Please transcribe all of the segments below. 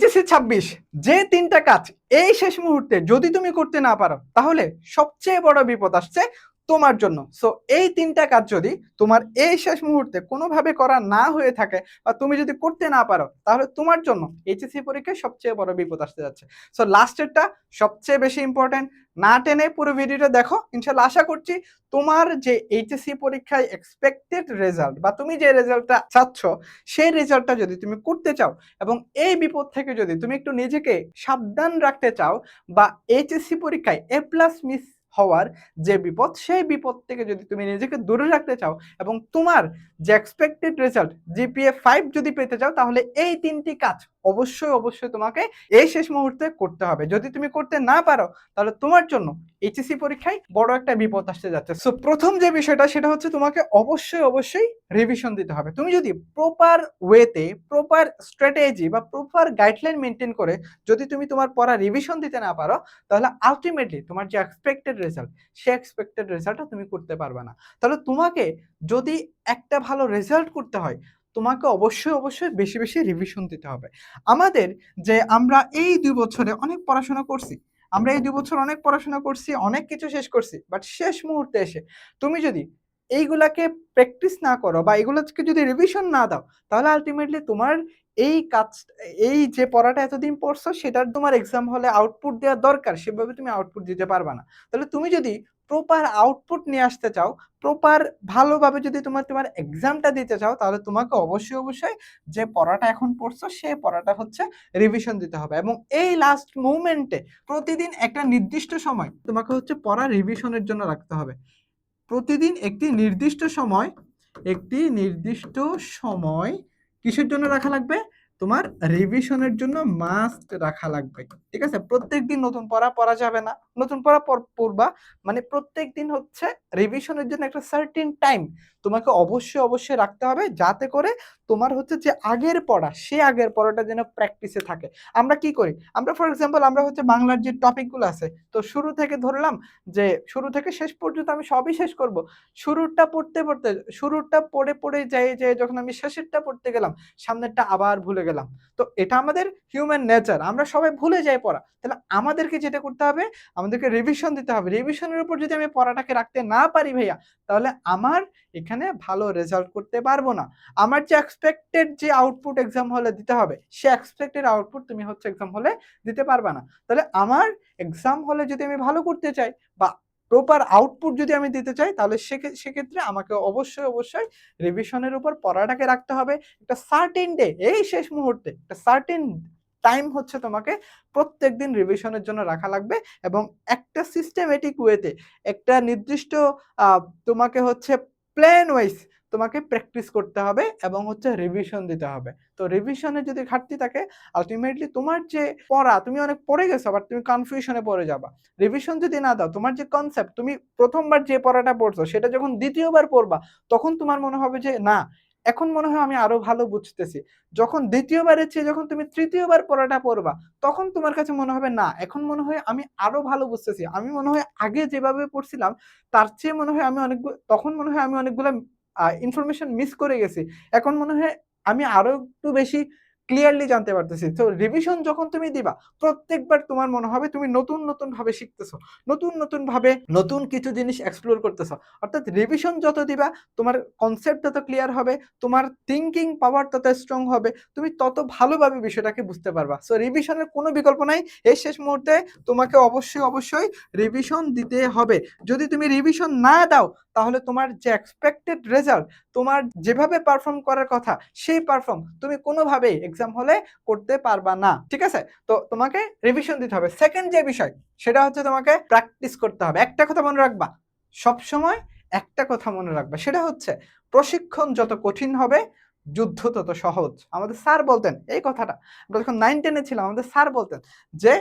HSC 26 যে 3টা কাজ এই শেষ মুহূর্তে যদি তুমি করতে না পারো তাহলে সবচেয়ে বড় বিপদ আসছে তোমার জন্য। সো এই 3টা কাজ যদি তোমার এই শেষ মুহূর্তে কোনোভাবে করা না হয়ে থাকে বা তুমি যদি করতে না পারো তাহলে তোমার জন্য HSC পরীক্ষায় সবচেয়ে বড় বিপদ আসতে যাচ্ছে। সো লাস্টেরটা সবচেয়ে বেশি ইম্পর্টেন্ট, না টেনে পুরো ভিডিওটা দেখো। ইনশাআল্লাহ আশা করছি তোমার যে HSC পরীক্ষায় এক্সপেক্টেড রেজাল্ট বা তুমি যে রেজাল্টটা চাচ্ছ সেই রেজাল্টটা যদি তুমি করতে চাও এবং এই বিপদ থেকে যদি তুমি একটু নিজেকে সাবধান রাখতে চাও বা HSC পরীক্ষায় A+ মিস হওয়ার যে বিপদ সেই বিপদ থেকে যদি তুমি নিজেকে দূরে রাখতে চাও এবং তোমার যে এক্সপেক্টেড রেজাল্ট GPA 5 যদি পেতে চাও তাহলে এই 3টি কাজ অবশ্যই তোমাকে এই শেষ মুহূর্তে করতে হবে। যদি তুমি করতে না পারো তাহলে তোমার জন্য HSC পরীক্ষায় বড় একটা বিপদ আসতে যাচ্ছে। সো প্রথম যে বিষয়টা সেটা হচ্ছে তোমাকে অবশ্যই রিভিশন দিতে হবে। তুমি যদি প্রপার ওয়েতে প্রপার স্ট্র্যাটেজি বা প্রপার গাইডলাইন মেনটেন করে যদি তুমি তোমার পড়া রিভিশন দিতে না পারো তাহলে আলটিমেটলি তোমার যে এক্সপেক্টেড রেজাল্ট সেই এক্সপেক্টেড রেজাল্টটা তুমি করতে পারবে না। তাহলে তোমাকে যদি একটা ভালো রেজাল্ট করতে হয় তোমাকে অবশ্যই বেশি রিভিশন দিতে হবে। আমাদের যে আমরা এই 2 বছরে অনেক পড়াশোনা করছি, আমরা এই 2 বছর অনেক পড়াশোনা করছি, অনেক কিছু শেষ করছি, বাট শেষ মুহূর্তে এসে তুমি যদি এইগুলাকে প্র্যাকটিস না করো বা এগুলোকে যদি রিভিশন না দাও তাহলে আলটিমেটলি তোমার এই কাজ, এই যে পড়াটা এতদিন পড়ছো সেটার তোমার এক্সাম হলে আউটপুট দেওয়া দরকার সেভাবে তুমি আউটপুট দিতে পারবা না। তাহলে তুমি যদি প্রপার আউটপুট নিয়ে আসতে চাও, প্রপার ভালোভাবে যদি তোমার এক্সামটা দিতে চাও তাহলে তোমাকে অবশ্যই যে পড়াটা এখন পড়ছো সেই পড়াটা হচ্ছে রিভিশন দিতে হবে এবং এই লাস্ট মুভমেন্টে প্রতিদিন একটা নির্দিষ্ট সময় তোমাকে হচ্ছে পড়া রিভিশনের জন্য রাখতে হবে। প্রতিদিন একটি নির্দিষ্ট সময় কিসের জন্য রাখা লাগবে? তোমার রিভিশনের জন্য মাস্ট রাখা লাগবে। ঠিক আছে? প্রত্যেকদিন নতুন পড়া যাবে না। নতুন পড়া পড়বা মানে প্রত্যেকদিন হচ্ছে রিভিশনের জন্য একটা সার্টেন টাইম তোমাকে অবশ্যই রাখতে হবে যাতে করে তোমার হচ্ছে যে আগের পড়া সে আগের পড়াটা যেন প্র্যাকটিসে থাকে। আমরা কি করি? আমরা ফর এক্সাম্পল আমরা হচ্ছে বাংলার যে টপিকগুলো আছে তো শুরু থেকে ধরলাম যে শুরু থেকে শেষ পর্যন্ত আমি সবই শেষ করব। শুরুরটা পড়তে শুরুরটা পড়ে যাই যখন আমি শেষেরটা পড়তে গেলাম, সামনেরটা আবার ভুলে গেলাম। তো এটা আমাদের হিউম্যান নেচার। আমরা সবাই ভুলে যাই পড়া। তাহলে আমাদেরকে যেটা করতে হবে, আমাদেরকে রিভিশন দিতে হবে। রিভিশনের উপর যদি আমি পড়াটাকে রাখতে না পারি ভাইয়া, তাহলে আমার এখানে ভালো রেজাল্ট করতে পারবো না। আমার যে এক্সপেক্টেড যে আউটপুট এক্সাম হলে দিতে হবে, সে এক্সপেক্টেড আউটপুট তুমি হচ্ছে এক্সাম হলে দিতে পারবা না। তাহলে আমার এক্সাম হলে যদি আমি ভালো করতে চাই বা প্রপার আউটপুট যদি আমি দিতে চাই তাহলে সেক্ষেত্রে আমাকে অবশ্যই রিভিশনের উপর পড়াটাকে রাখতে হবে। একটা সার্টেন ডে এই শেষ মুহূর্তে একটা সার্টেন টাইম হচ্ছে তোমাকে প্রত্যেকদিন রিভিশনের জন্য রাখা লাগবে এবং একটা সিস্টেমেটিক ওয়েতে একটা নির্দিষ্ট তোমাকে হচ্ছে প্ল্যান ওয়াইজ তোমাকে প্র্যাকটিস করতে হবে এবং হচ্ছে রিভিশন দিতে হবে। তো রিভিশনে যদি ঘাটতি থাকে আলটিমেটলি তোমার যে পড়া তুমি অনেক পড়ে গেছো বাট তুমি কনফিউশনে পড়ে যাবা। রিভিশন যদি না দাও তোমার যে কনসেপ্ট তুমি প্রথমবার যে পড়াটা পড়ছো সেটা যখন দ্বিতীয়বার পড়বা তখন তোমার মনে হবে যে না এখন মনে হয় আমি আরো ভালো বুঝতেছি। যখন দ্বিতীয়বারের চেয়ে যখন তুমি তৃতীয়বার পড়াটা পড়বা তখন তোমার কাছে মনে হবে না এখন মনে হয় আমি আরো ভালো বুঝতেছি। আমি মনে হয় আগে যেভাবে পড়ছিলাম তার চেয়ে মনে হয় আমি তখন মনে হয় আমি অনেকগুলা ইনফরমেশন মিস করে গেছি। এখন মনে হয় আমি আরো একটু বেশি ক্লিয়ারলি জানতে পারতেছি। তো রিভিশন যখন তুমি দিবা প্রত্যেকবার তোমার মনে হবে তুমি নতুন ভাবে শিখতেছো। নতুন ভাবে নতুন কিছু জিনিস এক্সপ্লোর করতেছো। অর্থাৎ রিভিশন যত দিবা তোমার কনসেপ্ট তত ক্লিয়ার হবে, তোমার থিংকিং পাওয়ার তত স্ট্রং হবে, তুমি তত ভালোভাবে বিষয়টাকে বুঝতে পারবা। সো রিভিশনের কোনো বিকল্প নাই। এই শেষ মুহূর্তে তোমাকে অবশ্যই রিভিশন দিতে হবে। যদি তুমি রিভিশন না দাও তাহলে তোমার যে এক্সপেক্টেড রেজাল্ট, তোমার যেভাবে পারফর্ম করার কথা সেই পারফর্ম তুমি কোনোভাবেই এক্সাম হলে করতে পারবা না। ঠিক আছে? তো তোমাকে রিভিশন দিতে হবে। সেকেন্ড যে বিষয় সেটা হচ্ছে তোমাকে প্র্যাকটিস করতে হবে। একটা কথা মনে রাখবা, সবসময় একটা কথা মনে রাখবা সেটা হচ্ছে প্রশিক্ষণ যত কঠিন হবে যুদ্ধ তত সহজ। আমাদের স্যার বলতেন এই কথাটা। আমরা যখন 9-10 এ ছিলাম আমাদের স্যার বলতেন যে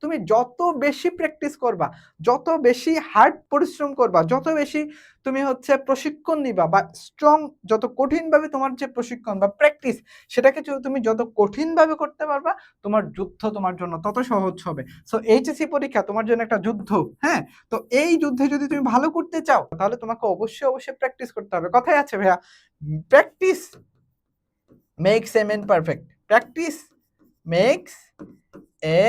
তুমি যত বেশি প্র্যাকটিস করবা, যত বেশি হার্ড পরিশ্রম করবা, যত বেশি তুমি হচ্ছে প্রশিক্ষণ নিবা বা স্ট্রং যত কঠিনভাবে তোমার যে প্রশিক্ষণ বা প্র্যাকটিস সেটাকে তুমি যত কঠিনভাবে করতে পারবা তোমার যুদ্ধ তোমার জন্য তত সহজ হবে। সো এইচএসসি পরীক্ষা তোমার জন্য একটা যুদ্ধ। হ্যাঁ? তো এই যুদ্ধে যদি তুমি ভালো করতে চাও তাহলে তোমাকে অবশ্যই প্র্যাকটিস করতে হবে। কথায় আছে ভাইয়া, practice makes a man perfect. Practice makes a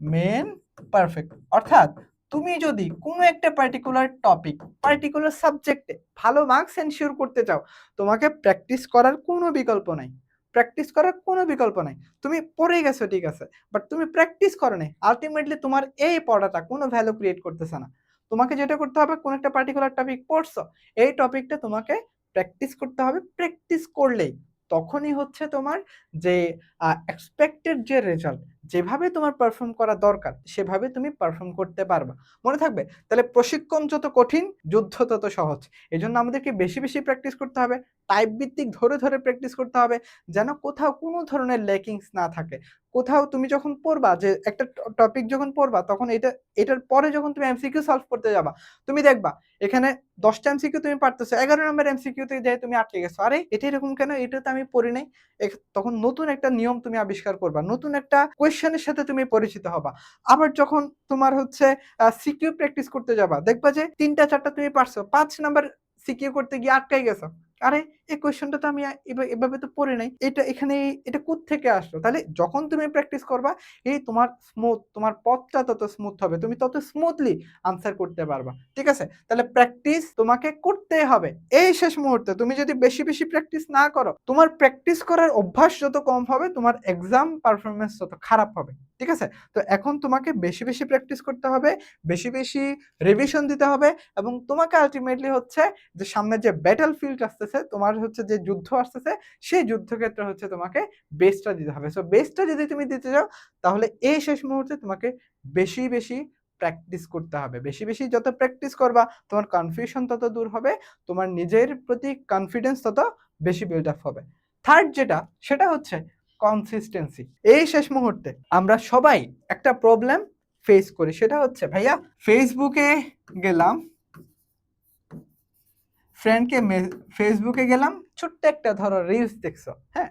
men perfect. অর্থাৎ তুমি যদি কোনো একটা পার্টিকুলার টপিক, পার্টিকুলার সাবজেক্টে ভালো মার্কস এনশিওর করতে চাও, তোমাকে প্র্যাকটিস করার কোনো বিকল্প নাই। প্র্যাকটিস করার কোনো বিকল্প নাই। তুমি পড়ে গেছো ঠিক আছে, বাট তুমি প্র্যাকটিস করো নাই। আল্টিমেটলি তোমার এই পড়াটা কোনো ভ্যালু ক্রিয়েট করতেছে না। তোমাকে যেটা করতে হবে, কোনো একটা পার্টিকুলার টপিক পড়ছো, এই টপিকটা তোমাকে প্র্যাকটিস করতে হবে। প্র্যাকটিস করলেই তখনই হচ্ছে তোমার যে এক্সপেক্টেড যে রেজাল্ট, যেভাবে তোমার পারফর্ম করা দরকার সেভাবে তুমি পারফর্ম করতে পারবা। মনে থাকবে? তাহলে প্রশিক্ষণ যত কঠিন, যুদ্ধ তত সহজ। এজন্য আমাদেরকে বেশি বেশি প্র্যাকটিস করতে হবে। টাইপ ভিত্তিক ধরে ধরে প্র্যাকটিস করতে হবে, যেন কোথাও কোনো ধরনের ল্যাকিংস না থাকে। কোথাও তুমি যখন পড়বা, যে একটা টপিক যখন পড়বা, তখন এটার পরে যখন তুমি এমসিকিউ সলভ করতে যাবা, তুমি দেখবা এখানে ১০টা এমসিকিউ তুমি পারতেছো, ১১ নম্বর এমসিকিউতে যেয়ে তুমি আটকে গেছো। আরে এটা এরকম কেন? এটা তো আমি পড়ি নাই। তখন নতুন একটা নিয়ম তুমি আবিষ্কার করবা। নতুন একটা কোয়েশ্চেনের সাথে তুমি পরিচিত হবা। আবার যখন তোমার হচ্ছে সিকিউ প্র্যাকটিস করতে যাবা, দেখবা যে ৩টা ৪টা তুমি পারছো। ৫ নাম্বার সিকিউ করতে গিয়ে আটকাই গেছো। আরে এই কোয়েশ্চেনটা তো আমি এভাবে তো পড়ি নাই। এটা কোত্থেকে আসলো? তাহলে যখন তুমি প্র্যাকটিস করবা, এই তোমার পথটা তত স্মুথ হবে। তুমি তত স্মুথলি আনসার করতে পারবা। ঠিক আছে? তাহলে প্র্যাকটিস তোমাকে করতেই হবে। এই শেষ মুহূর্তে তুমি যদি বেশি বেশি প্র্যাকটিস না করো, তোমার প্র্যাকটিস করার অভ্যাস যত কম হবে, তোমার এক্সাম পারফরম্যান্স তত খারাপ হবে। ঠিক আছে? তো এখন তোমাকে বেশি বেশি প্র্যাকটিস করতে হবে, বেশি বেশি রিভিশন দিতে হবে, এবং তোমাকে আল্টিমেটলি হচ্ছে যে সামনে যে ব্যাটল ফিল্ড আসতেছে, তোমার হচ্ছে যে যুদ্ধ আসতেছে, সেই যুদ্ধক্ষেত্রে হচ্ছে তোমাকে বেস্টটা দিতে হবে। সো বেস্টটা যদি তুমি দিতে যাও, তাহলে এই শেষ মুহূর্তে তোমাকে বেশি বেশি প্র্যাকটিস করতে হবে। বেশি বেশি যত প্র্যাকটিস করবা, তোমার কনফিউশন তত দূর হবে, তোমার নিজের প্রতি কনফিডেন্স তত বেশি বিল্ড আপ হবে। থার্ড যেটা, সেটা হচ্ছে কনসিস্টেন্সি। এই শেষ মুহূর্তে আমরা সবাই একটা প্রবলেম ফেস করি, সেটা হচ্ছে ভাইয়া ফেসবুকে গেলাম, ফেসবুকে গেলাম, ছোট্ট একটা ধরো রিলস দেখছো, হ্যাঁ?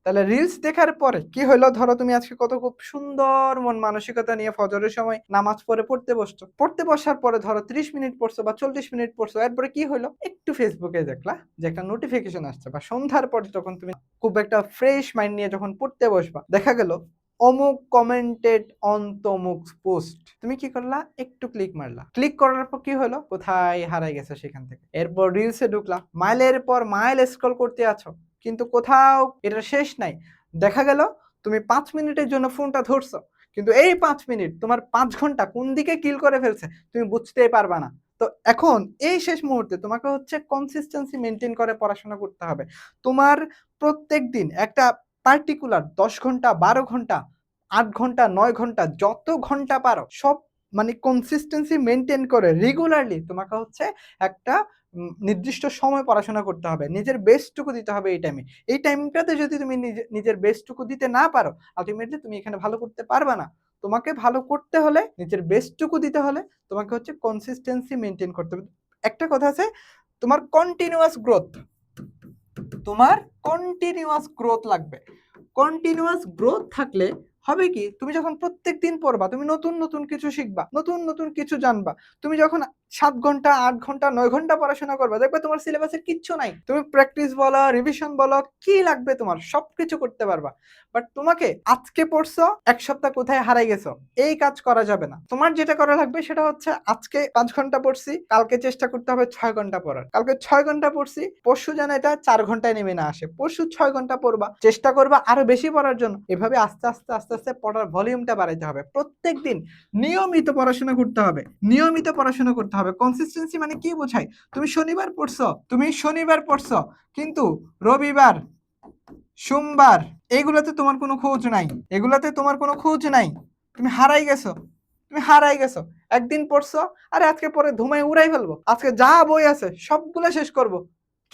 তাহলে রিলস দেখার পরে কি হলো? ধরো তুমি আজকে কত খুব সুন্দর মন মানসিকতা নিয়ে ফজরের সময় নামাজ পড়তে বসছো। পড়তে বসার পরে ধরো ৩০ মিনিট পড়ছো বা ৪০ মিনিট পড়ছো। এরপরে কি হলো? একটু ফেসবুকে দেখলা যে একটা নোটিফিকেশন আসছে, বা সন্ধ্যার পরে যখন তুমি খুব একটা ফ্রেশ মাইন্ড নিয়ে যখন পড়তে বসবা, দেখা গেল অমুক কমেন্টেড অন তমুক পোস্ট। তুমি কি করলা? একটু ক্লিক মারলা। ক্লিক করার পর কি হলো? কোথায় হারাই গেছে সেখান থেকে। এরপর রিলসে ঢুকলা, মাইলের পর মাইল স্ক্রল করতে আছো, কিন্তু কোথাও এটা শেষ নাই। দেখা গেল তুমি ৫ মিনিটের জন্য ফোনটা ধরছো, কিন্তু এই ৫ মিনিট তোমার ৫ ঘন্টা কোন দিকে কিল করে ফেলছে তুমি বুঝতেই পারবা না। তো এখন এই শেষ মুহূর্তে তোমাকে হচ্ছে কনসিস্টেন্সি মেইনটেইন করে পড়াশোনা করতে হবে। তোমার প্রত্যেকদিন একটা পার্টিকুলার ১০ ঘন্টা, ১২ ঘন্টা, ৮ ঘন্টা, ৯ ঘন্টা, যত ঘন্টা পারো সব মানে কনসিস্টেন্সি মেইনটেইন করে রেগুলারলি তোমাকে হচ্ছে একটা নির্দিষ্ট সময় পড়াশোনা করতে হবে। নিজের বেস্টটুকু দিতে হবে এই টাইমে। এই টাইমটাতে যদি তুমি নিজের বেস্টটুকু দিতে না পারো, আল্টিমেটলি তুমি এখানে ভালো করতে পারবা না। তোমাকে ভালো করতে হলে, নিজের বেস্টটুকু দিতে হলে, তোমাকে হচ্ছে কনসিস্টেন্সি মেইনটেইন করতে হবে। একটা কথা আছে, তোমার কন্টিনিউয়াস গ্রোথ, তোমার কন্টিনিউয়াস গ্রোথ লাগবে। কন্টিনিউয়াস গ্রোথ থাকলে হবে কি? তুমি যখন প্রত্যেকদিন পড়বা, তুমি নতুন নতুন কিছু শিখবা, নতুন নতুন কিছু জানবা। তুমি যখন ৭ ঘন্টা, ৮ ঘন্টা, ৯ ঘন্টা পড়াশোনা করবা, দেখবে তোমার সিলেবাসের কিচ্ছু নাই। তুমি প্র্যাকটিস বলো, রিভিশন বলো, কি লাগবে তোমার সবকিছু করতে পারবা। বাট তোমাকে আজকে পড়ছো, ১ সপ্তাহ কোথায় হারাই গেছো, এই কাজ করা যাবে না। তোমার যেটা করা লাগবে সেটা হচ্ছে, আজকে ৫ ঘন্টা পড়ছি, কালকে চেষ্টা করতে হবে ৬ ঘন্টা পড়ার। কালকে ৬ ঘন্টা পড়ছি, পরশু যেন এটা ৪ ঘন্টায় নেমে না আসে। পরশু ৬ ঘন্টা পড়বা, চেষ্টা করবা আরো বেশি পড়ার জন্য। এভাবে আস্তে আস্তে আস্তে আস্তে পড়ার ভলিউমটা বাড়াইতে হবে। প্রত্যেকদিন নিয়মিত পড়াশোনা করতে হবে। নিয়মিত পড়াশোনা করতে হবে। কনসিস্টেন্সি মানে কি বোঝায়? তুমি শনিবার পড়ছো, কিন্তু রবিবার, সোমবার এগুলাতে তোমার কোনো খোঁজ নাই। এগুলাতে তোমার কোনো খোঁজ নাই। তুমি হারাই গেছো। তুমি হারাই গেছো। একদিন পড়ছো, আরে আজকে পরে ধুমায় উড়াই ফেলবো। আজকে যা বই আছে সবগুলো শেষ করব।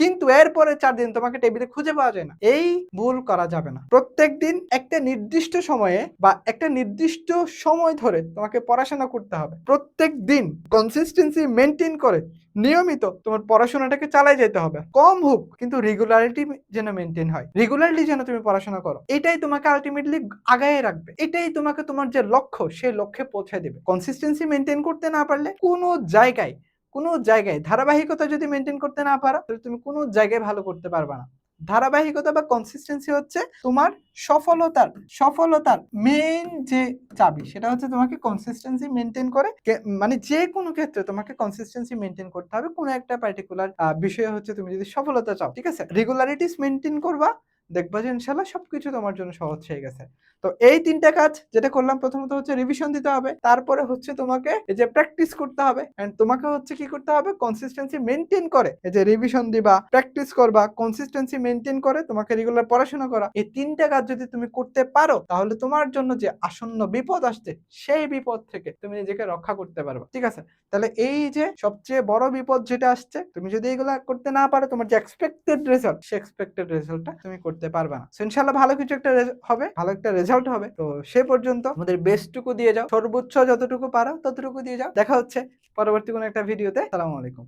কিন্তু এরপরে ৪ দিন তোমাকে টেবিলে খুঁজে পাওয়া যায় না। এই ভুল করা যাবে না। প্রত্যেকদিন একটা নির্দিষ্ট সময়ে বা একটা নির্দিষ্ট সময় ধরে তোমাকে পড়াশোনা করতে হবে। প্রত্যেকদিন কনসিস্টেন্সি মেইনটেইন করে নিয়মিত তোমার পড়াশোনাটাকে চালিয়ে যেতে হবে। কম হোক, কিন্তু রেগুলারিটি যেন মেইনটেইন হয়। রেগুলারলি যেন তুমি পড়াশোনা করো। এটাই তোমাকে আল্টিমেটলি আগায়ে রাখবে। এটাই তোমাকে তোমার যে লক্ষ্য, সেই লক্ষ্যে পৌঁছে দেবে। কনসিস্টেন্সি মেইনটেইন করতে না পারলে কোনো জায়গায় ধারাবাহিকতা যদি মেইনটেইন করতে না পারো, তাহলে তুমি কোনো জায়গায় ভালো করতে পারবা না। ধারাবাহিকতা বা কনসিস্টেন্সি হচ্ছে তোমার সফলতার মেইন যে চাবি, সেটা হচ্ছে তোমাকে কনসিস্টেন্সি মেইনটেইন করে মানে যেকোনো ক্ষেত্রে তোমাকে কনসিস্টেন্সি মেইনটেইন করতে হবে। কোনো একটা পার্টিকুলার বিষয়ে হচ্ছে তুমি যদি সফলতা চাও, ঠিক আছে? রেগুলারিটিস মেইনটেইন করবা, দেখবা যে ইনশাআল্লাহ সবকিছু তোমার জন্য সহজ হয়ে গেছে। তো এই ৩ টা কাজ যেটা করলাম, প্রথমত হচ্ছে রিভিশন দিতে হবে। তারপরে হচ্ছে তোমাকে এই যে প্র্যাকটিস করতে হবে। অ্যান্ড তোমাকে হচ্ছে কি করতে হবে? কনসিস্টেন্সি মেইনটেইন করে এই যে রিভিশন দিবা, প্র্যাকটিস করবা, কনসিস্টেন্সি মেইনটেইন করে তোমাকে রেগুলার পড়াশোনা করা। এই ৩ টা কাজ যদি তুমি করতে পারো, তাহলে তোমার জন্য যে আসন্ন বিপদ আসছে, সেই বিপদ থেকে তুমি নিজেকে রক্ষা করতে পারবা। ঠিক আছে? তাহলে এই যে সবচেয়ে বড় বিপদ যেটা আসছে, তুমি যদি এগুলা করতে না পারো, তোমার যে এক্সপেক্টেড রেজাল্ট, সেই এক্সপেক্টেড রেজাল্টটা তুমি করতে পারবা না। সো ইনশাআল্লাহ ভালো কিছু একটা হবে, ভালো একটা রেজাল্ট হবে। তো সে পর্যন্ত আমাদের বেস্টটুকু দিয়ে যাও। সর্বোচ্চ যতটুকু পারো ততটুকু দিয়ে যাও। দেখা হচ্ছে পরবর্তী কোনো একটা ভিডিওতে। আসসালামু আলাইকুম।